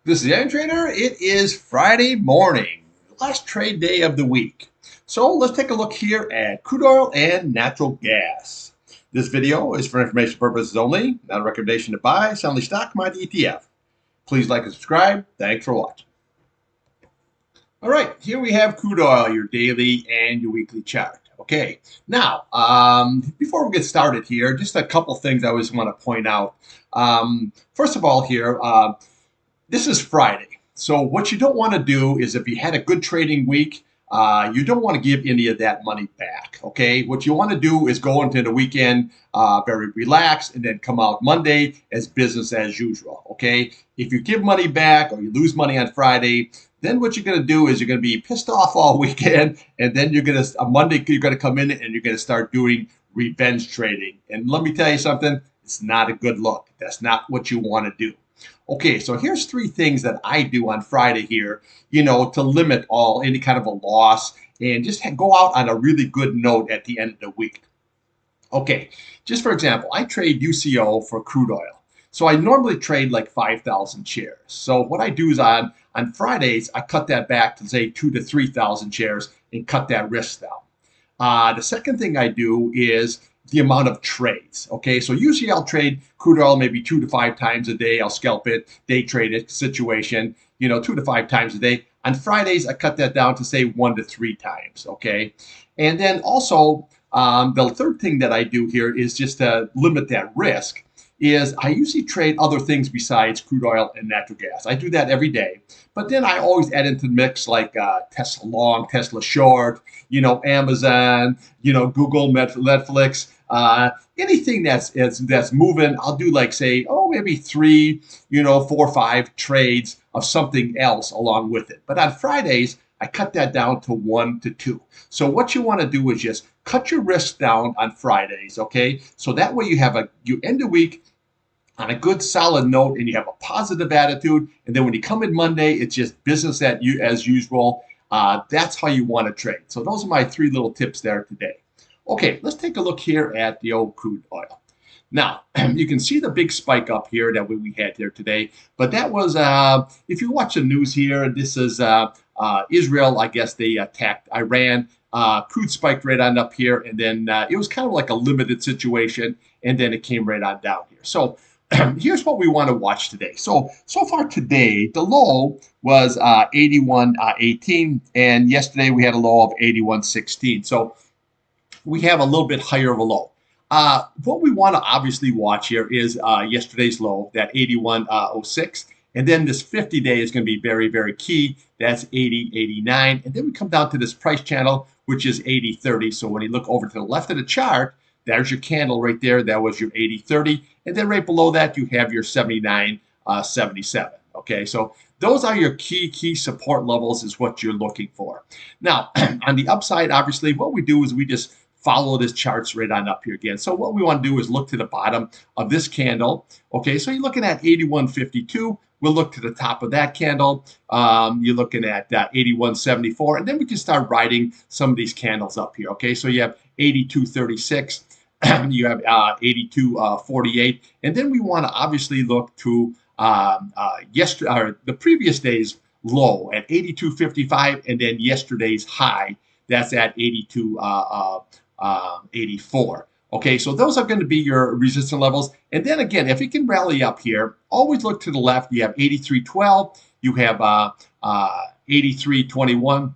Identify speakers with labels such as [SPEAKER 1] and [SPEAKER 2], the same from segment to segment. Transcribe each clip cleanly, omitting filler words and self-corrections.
[SPEAKER 1] This is the Irontrader. It is Friday morning, last trade day of the week. So let's take a look here at crude oil and natural gas. This video is for information purposes only, not a recommendation to buy, sell any stock, commodity ETF. Please like and subscribe. Thanks for watching. All right, here we have crude oil, your daily and your weekly chart. Okay, now, before we get started here, just a couple things I always want to point out. First of all, here, this is Friday. So what you don't want to do is if you had a good trading week, you don't want to give any of that money back. Okay, what you want to do is go into the weekend very relaxed and then come out Monday as business as usual. Okay, if you give money back or you lose money on Friday, then what you're going to do is you're going to be pissed off all weekend, and then you're going to on Monday you're going to come in and you're going to start doing revenge trading. And let me tell you something, it's not a good look. That's not what you want to do. Okay, so here's three things that I do on Friday here, to limit any kind of a loss and just go out on a really good note at the end of the week. Okay, just for example, I trade UCO for crude oil. So I normally trade like 5,000 shares. So what I do is on Fridays, I cut that back to say 2 to 3,000 shares and cut that risk down. The second thing I do is the amount of trades. Okay, so usually I'll trade crude oil maybe 2 to 5 times a day. I'll scalp it, day trade it, situation, 2 to 5 times a day. On Fridays, I cut that down to say 1 to 3 times. Okay, and then also the third thing that I do here is just to limit that risk. Is I usually trade other things besides crude oil and natural gas. I do that every day, but then I always add into the mix like Tesla long, Tesla short, Amazon, Google, Netflix, anything that's moving. I'll do like say, maybe three, 4 or 5 trades of something else along with it. But on Fridays, I cut that down to 1 to 2. So what you want to do is just cut your risk down on Fridays, okay? So that way you end the week on a good solid note and you have a positive attitude, and then when you come in Monday it's just business as usual. That's how you want to trade. So those are my 3 little tips there today. Okay, let's take a look here at the old crude oil. Now, you can see the big spike up here that we had here today, but that was, if you watch the news here, this is Israel. I guess they attacked Iran. Crude spiked right on up here, and then it was kind of like a limited situation, and then it came right on down here. So here's what we want to watch today. So far today, the low was 81.18, and yesterday we had a low of 81.16. So we have a little bit higher of a low. What we want to obviously watch here is yesterday's low, that 81.06. And then this 50-day is going to be very, very key. That's 80.89. And then we come down to this price channel, which is 80.30. So when you look over to the left of the chart, there's your candle right there. That was your 80.30. And then right below that, you have your 79.77. Okay, so those are your key support levels is what you're looking for. Now, on the upside, obviously, what we do is we just follow this charts right on up here again. So what we want to do is look to the bottom of this candle. Okay, so you're looking at 81.52. We'll look to the top of that candle. You're looking at 81.74, and then we can start writing some of these candles up here. Okay, so you have 82.36. You have 82.48, and then we want to obviously look to the previous day's low at 82.55, and then yesterday's high that's at 82.84. Okay, so those are going to be your resistance levels. And then again, if you can rally up here, always look to the left. You have 83.12, you have 83.21.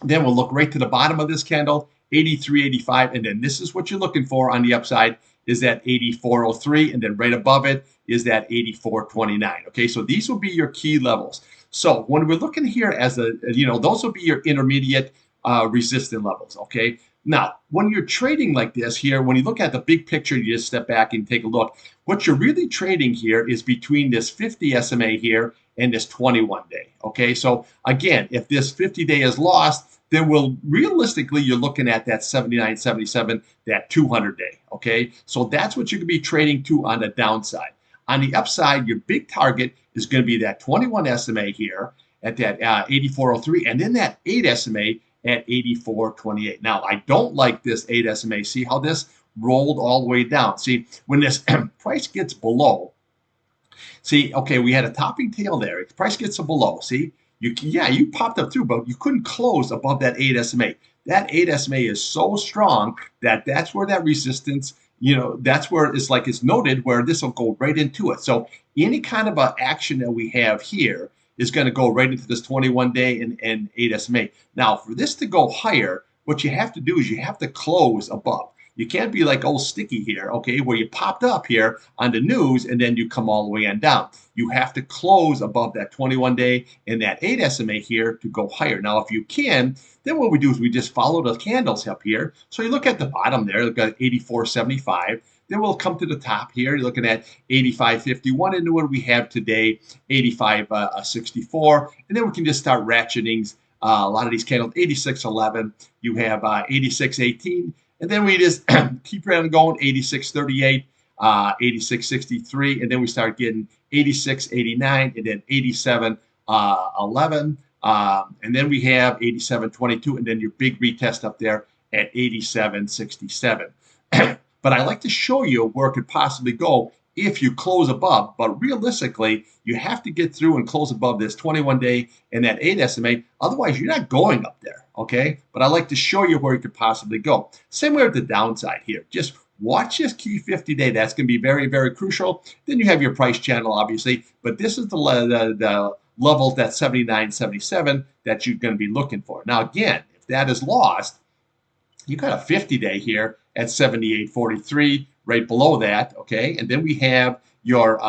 [SPEAKER 1] Then we'll look right to the bottom of this candle, 83.85, and then this is what you're looking for on the upside is that 84.03, and then right above it is that 84.29. Okay, so these will be your key levels. So when we're looking here as those will be your intermediate resistance levels. Okay, now when you're trading like this here, when you look at the big picture, you just step back and take a look. What you're really trading here is between this 50 SMA here and this 21 day. Okay, so again, if this 50-day is lost, then realistically you're looking at that 79.77, that 200-day. Okay, so that's what you're going to be trading to on the downside. On the upside, your big target is going to be that 21 SMA here at that 84.03, and then that 8 SMA at 84.28. Now, I don't like this 8 SMA. See how this rolled all the way down? See, when this price gets below See, okay, we had a topping tail there. The price gets below. See, yeah, you popped up through, but you couldn't close above that 8 SMA. That 8 SMA is so strong that that's where that resistance, that's where it's like it's noted where this will go right into it. So any kind of a action that we have here is going to go right into this 21 day and 8 SMA. Now, for this to go higher, what you have to do is you have to close above. You can't be like old Sticky here, okay, where you popped up here on the news and then you come all the way on down. You have to close above that 21 day and that 8 SMA here to go higher. Now, if you can, then what we do is we just follow the candles up here. So you look at the bottom there, look at 84.75. Then we'll come to the top here. You're looking at 85.51, and what we have today, 85.64. And then we can just start ratcheting a lot of these candles. 86.11, you have 86.18. And then we just keep on going, 86.38, 86.63, and then we start getting 86.89, and then 87.11, and then we have 87.22, and then your big retest up there at 87.67. But I like to show you where it could possibly go if you close above. But realistically, you have to get through and close above this 21 day and that 8 SMA. Otherwise, you're not going up there. Okay. But I like to show you where it could possibly go. Same way with the downside here. Just watch this key 50 day. That's going to be very, very crucial. Then you have your price channel, obviously. But this is the levels that 79, 77 that you're going to be looking for. Now, again, if that is lost, you got a 50 day here at 78.43, right below that, okay? And then we have your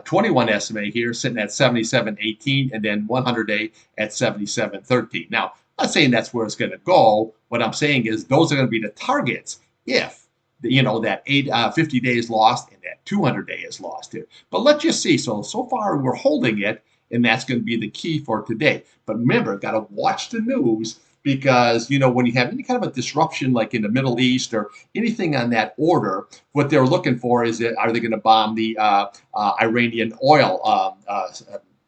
[SPEAKER 1] 21 SMA here sitting at 77.18, and then 100 day at 77.13. Now, I'm not saying that's where it's going to go. What I'm saying is those are going to be the targets if that 50 day is lost and that 200 day is lost here. But let's just see. So far we're holding it, and that's going to be the key for today. But remember, got to watch the news, because when you have any kind of a disruption like in the Middle East or anything on that order, what they're looking for is are they going to bomb the Iranian oil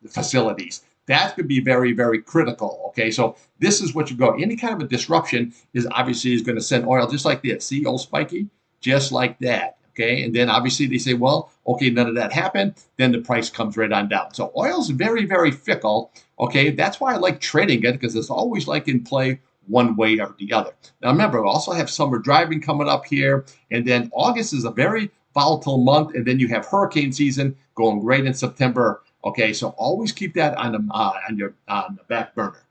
[SPEAKER 1] facilities? That could be very, very critical. Okay, so this is what you go. Any kind of a disruption is obviously going to send oil just like this. See, old spiky, just like that. Okay, and then obviously they say, well, okay, none of that happened. Then the price comes right on down. So oil's very, very fickle. Okay, that's why I like trading it, because it's always like in play one way or the other. Now remember, we also have summer driving coming up here, and then August is a very volatile month, and then you have hurricane season going great in September. Okay, so always keep that on the back burner.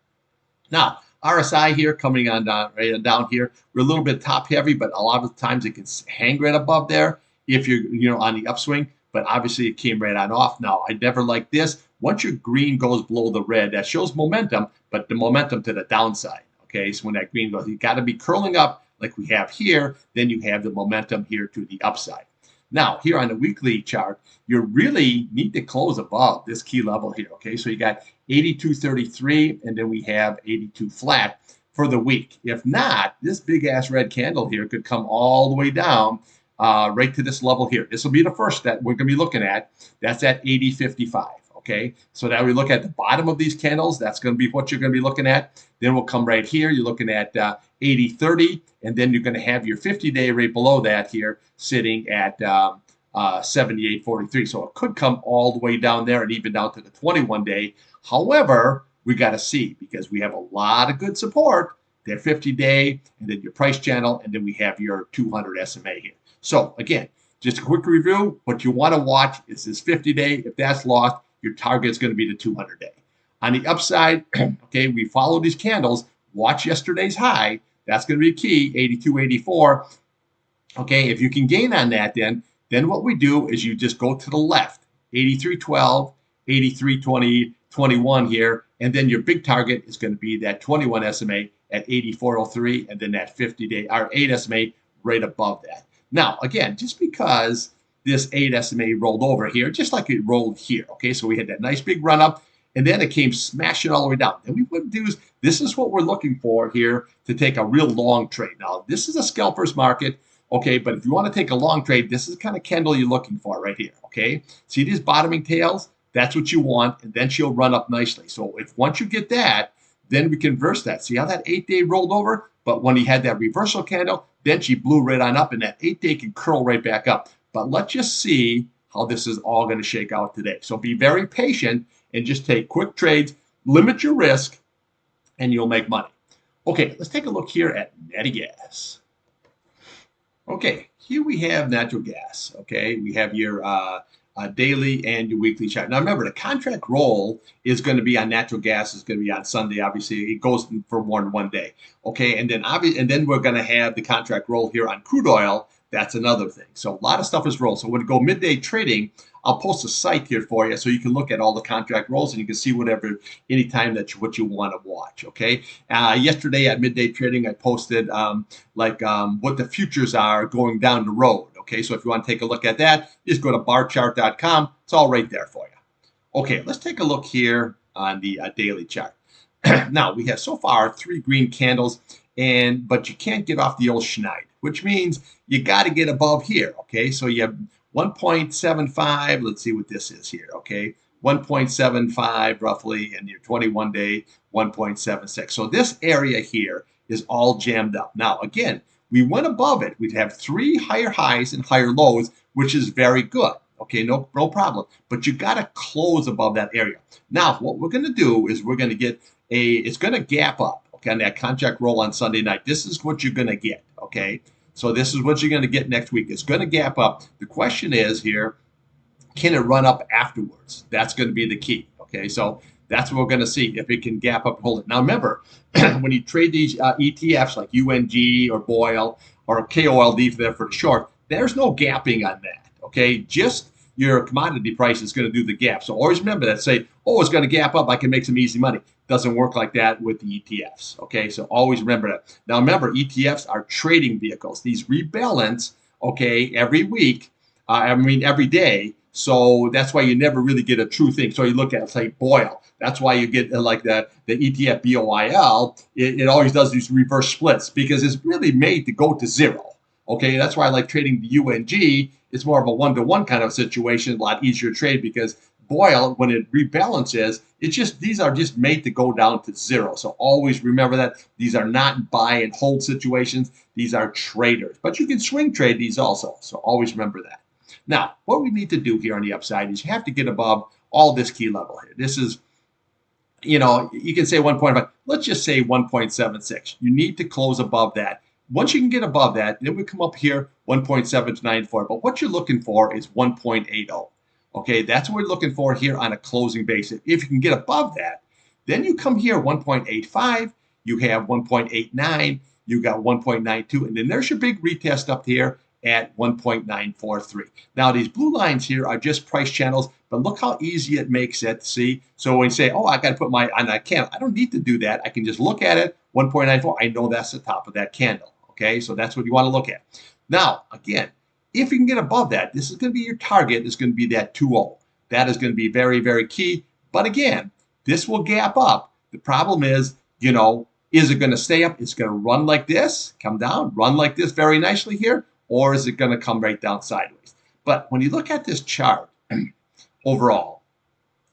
[SPEAKER 1] Now, RSI here coming on down, right down here. We're a little bit top heavy, but a lot of times it can hang right above there if you're on the upswing. But obviously it came right on off. Now, I never like this. Once your green goes below the red, that shows momentum, but the momentum to the downside. Okay, so when that green goes, you got to be curling up like we have here. Then you have the momentum here to the upside. Now, here on the weekly chart, you really need to close above this key level here. Okay, so you got 82.33, and then we have 82 flat for the week. If not, this big ass red candle here could come all the way down right to this level here. This will be the first that we're going to be looking at. That's at 80.55. Okay, so now we look at the bottom of these candles. That's going to be what you're going to be looking at. Then we'll come right here. You're looking at 80.30, and then you're going to have your 50-day right below that here sitting at 78.43. So it could come all the way down there and even down to the 21-day. However, we got to see, because we have a lot of good support. Their 50-day, and then your price channel, and then we have your 200 SMA here. So again, just a quick review. What you want to watch is this 50-day. If that's lost, your target is going to be the 200-day. On the upside, okay, we follow these candles. Watch yesterday's high. That's going to be key, 82.84. Okay, if you can gain on that, then what we do is you just go to the left, 83.12, 83.20, 21 here, and then your big target is going to be that 21 SMA at 84.03, and then that 50-day, or 8 SMA right above that. Now, again, just because this 8 SMA rolled over here, just like it rolled here, okay, so we had that nice big run up, and then it came smashing all the way down. And we would do is, this is what we're looking for here to take a real long trade. Now, this is a scalper's market, okay, but if you want to take a long trade, this is the kind of candle you're looking for right here, okay? See these bottoming tails? That's what you want, and then she'll run up nicely. So if once you get that, then we can reverse that. See how that 8-day rolled over? But when he had that reversal candle, then she blew right on up, and that 8-day can curl right back up. But let's just see how this is all going to shake out today. So be very patient and just take quick trades, limit your risk, and you'll make money. Okay, let's take a look here at Natty Gas. Okay, here we have natural gas. Okay, we have your daily and your weekly chart. Now remember, the contract roll is going to be on natural gas. Is going to be on Sunday. Obviously, it goes for more than one day. Okay, and then we're going to have the contract roll here on crude oil. That's another thing. So a lot of stuff is rolled. So when we go midday trading, I'll post a site here for you so you can look at all the contract rolls and you can see whatever anytime what you want to watch. Okay. Yesterday at midday trading, I posted what the futures are going down the road. Okay. So if you want to take a look at that, just go to barchart.com. It's all right there for you. Okay. Let's take a look here on the daily chart. Now we have so far 3 green candles, but you can't get off the old schneid, which means you got to get above here. Okay. So you have 1.75. Let's see what this is here. Okay. 1.75 roughly, and your 21 day 1.76. So this area here is all jammed up. Now, again, we went above it. We'd have 3 higher highs and higher lows, which is very good. Okay, no problem. But you got to close above that area. Now, what we're going to do is we're going to get it's going to gap up. Okay, on that contract roll on Sunday night. This is what you're going to get. Okay. So this is what you're going to get next week. It's going to gap up. The question is here, can it run up afterwards? That's going to be the key. Okay, so that's what we're going to see, if it can gap up and hold it. Now remember, when you trade these ETFs like UNG or BOIL or KOLD for the short, there's no gapping on that. Okay, just your commodity price is going to do the gap. So always remember that. Say, oh, it's going to gap up. I can make some easy money. Doesn't work like that with the ETFs. Okay, so always remember that. Now remember, ETFs are trading vehicles. These rebalance, okay, every week. Every day. So that's why you never really get a true thing. So you look at, say, BOIL. That's why you get like the ETF BOIL. It always does these reverse splits because it's really made to go to zero. Okay, that's why I like trading the UNG. It's more of a one-to-one kind of situation, a lot easier to trade because BOIL, when it rebalances, these are just made to go down to zero. So always remember that these are not buy and hold situations. These are traders, but you can swing trade these also. So always remember that. Now, what we need to do here on the upside is you have to get above all this key level here. This is, you can say 1.5. Let's just say 1.76. You need to close above that. Once you can get above that, then we come up here 1.794. But what you're looking for is 1.80. Okay, that's what we're looking for here on a closing basis. If you can get above that, then you come here 1.85. You have 1.89. You got 1.92, and then there's your big retest up here at 1.943. Now, these blue lines here are just price channels, but look how easy it makes it, see? So when you say, oh, I got to put my on that candle, I don't need to do that. I can just look at it, 1.94. I know that's the top of that candle, okay? So that's what you want to look at. Now, again, if you can get above that, this is going to be your target. It's going to be that 2.0. That is going to be very, very key. But again, this will gap up. The problem is, is it going to stay up? It's going to run like this, come down, run like this very nicely here, or is it going to come right down sideways? But when you look at this chart overall,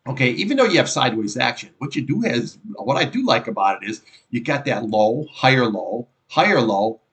[SPEAKER 1] okay, even though you have sideways action, what I do like about it is you got that low, higher low,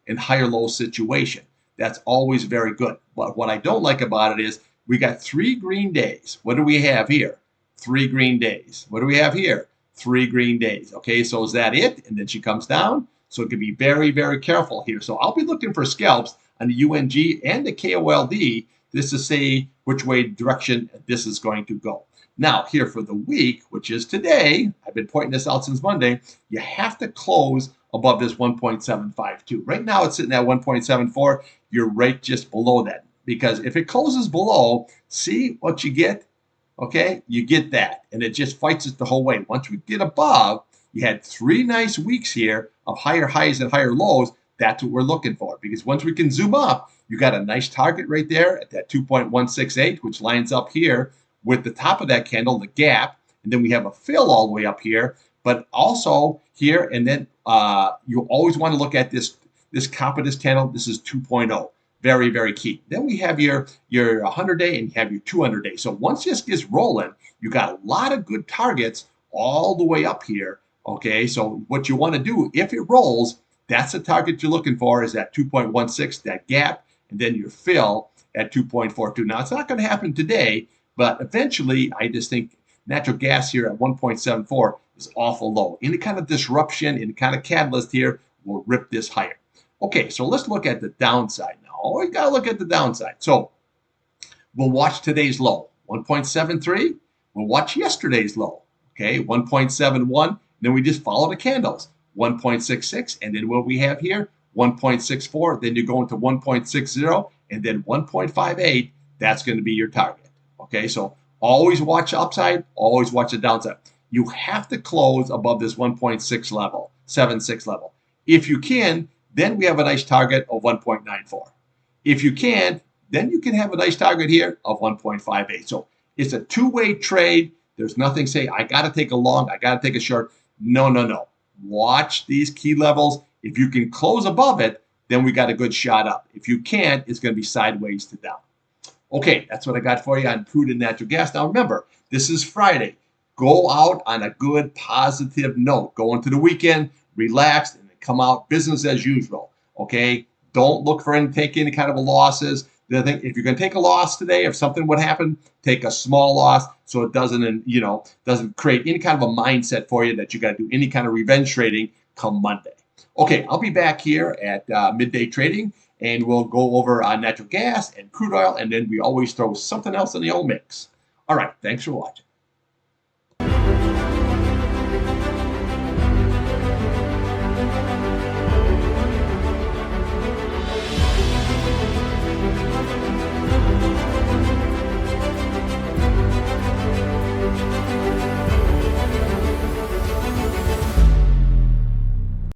[SPEAKER 1] and higher low situation. That's always very good. But what I don't like about it is we got 3 green days. What do we have here? 3 green days. What do we have here? 3 green days. Okay, so is that it? And then she comes down. So it can be very, very careful here. So I'll be looking for scalps on the UNG and the KOLD just to see which way direction this is going to go. Now, here for the week, which is today, I've been pointing this out since Monday, you have to close above this 1.752. Right now, it's sitting at 1.74. You're right just below that. Because if it closes below, see what you get? Okay, you get that. And it just fights it the whole way. Once we get above, you had 3 nice weeks here of higher highs and higher lows. That's what we're looking for. Because once we can zoom up, you got a nice target right there at that 2.168, which lines up here with the top of that candle, the gap. And then we have a fill all the way up here. But also here, and then you always want to look at this top of this candle. This is 2.0. Very, very key. Then we have your 100-day and you have your 200-day. So once this gets rolling, you got a lot of good targets all the way up here. Okay, so what you want to do, if it rolls, that's the target you're looking for, is that 2.16, that gap, and then your fill at 2.42. Now, it's not going to happen today, but eventually, I just think natural gas here at 1.74 is awful low. Any kind of disruption, any kind of catalyst here will rip this higher. Okay, so let's look at the downside now. Always got to look at the downside. So we'll watch today's low, 1.73. We'll watch yesterday's low, okay, 1.71. Then we just follow the candles, 1.66. And then what we have here, 1.64. Then you go into 1.60 and then 1.58. That's going to be your target. Okay, so always watch the upside, always watch the downside. You have to close above this 1.6 level, 76 level. If you can, then we have a nice target of 1.94. If you can't, then you can have a nice target here of 1.58. So it's a two-way trade. There's nothing saying, I got to take a long, I got to take a short. No, no, no. Watch these key levels. If you can close above it, then we got a good shot up. If you can't, it's going to be sideways to down. Okay, that's what I got for you on crude and natural gas. Now remember, this is Friday. Go out on a good positive note. Go into the weekend, relax, and come out business as usual. Okay, don't look for take any kind of losses. The other thing, if you're going to take a loss today, if something would happen, take a small loss so it doesn't create any kind of a mindset for you that you got to do any kind of revenge trading come Monday. Okay, I'll be back here at midday trading, and we'll go over natural gas and crude oil, and then we always throw something else in the old mix. All right, thanks for watching.